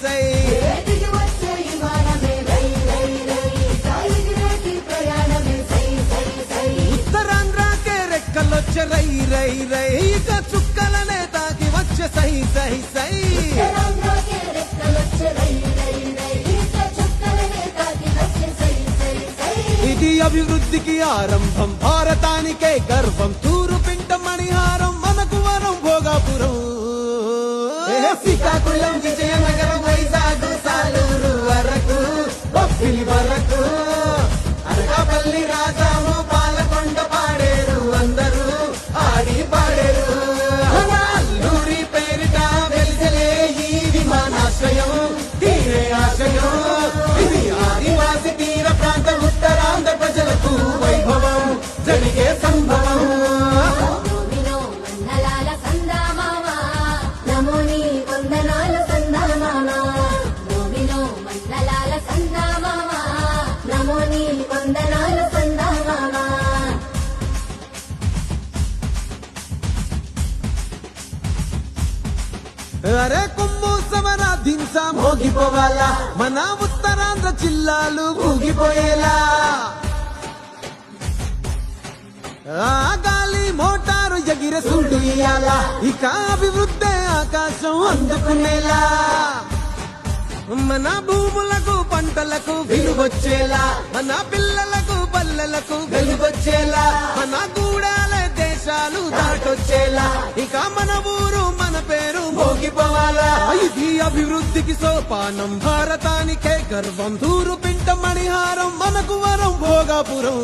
సై ఉత్తరాంధ్రకే రెక్కలొచ్చే రై రై రై ఇక చుక్కలనే తాకి వచ్చే సై సై సై ఇది అభివృద్ధికి ఆరంభం భారతానికే గర్వం తూరు పింట మణిహారం మనకు వరం భోగాపురం శ్రీకాకుళం విజయనగరం వైజాగ్ సాలూరు వరకు బొబ్బిలి వరకు అనకాపల్లి రాజాము పాలకొండ పాడేరు అందరూ ఆడి పాడేరు అల్లూరి పేరిట వెలిసలే ఈ విమానాశ్రయం తీరే ఆశయం ఇది ఆదివాసి తీర ప్రాంత ఉత్తరాంధ్ర ప్రజలకు వైభవం జరిగే సంభవం అరే కుంభు సమరా దింసా మోగిపోవాలా మన ఉత్తరాంధ్ర జిల్లాలు ఊగిపోయేలా ఆ గాలి మోటారు ఎగిరే సుండు ఇయ్యాలా ఇక అభివృద్ధి ఆకాశం అందుకునేలా మన భూములకు పంటలకు విలువచ్చేలా మన పిల్లలకు పల్లెలకు వెలుగొచ్చేలా మన గూడాల దేశాలు దాటొచ్చేలా ఇక మన ఊరు మన పేరు మోగిపోవాలా ఇది అభివృద్ధికి సోపానం భారతానికే గర్వం తూరు పింట మణిహారం మనకు వరం భోగాపురం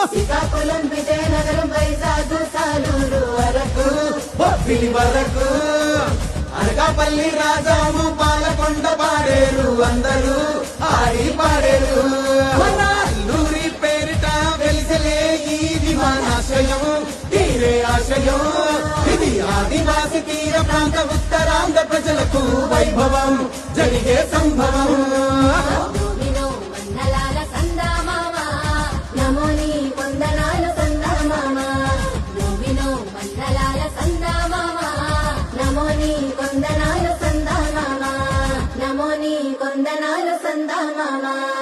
శ్రీకాకుళం విజయనగరం వైజాగ్ సాలూరు వరకు బొబ్బిలి వరకు అనకాపల్లి రాజాము పాలకొండ పాడేరు అందరూ ఆడి పాడేరు మన అల్లూరి పేరిట వెలిసలే ఈ విమానాశ్రయం తీరే ఆశయం ఇది ఆదివాసి తీర ప్రాంత ఉత్తరాంధ్ర ప్రజలకు వైభవం జరిగే సంభవం కొందనాలు సందా మామా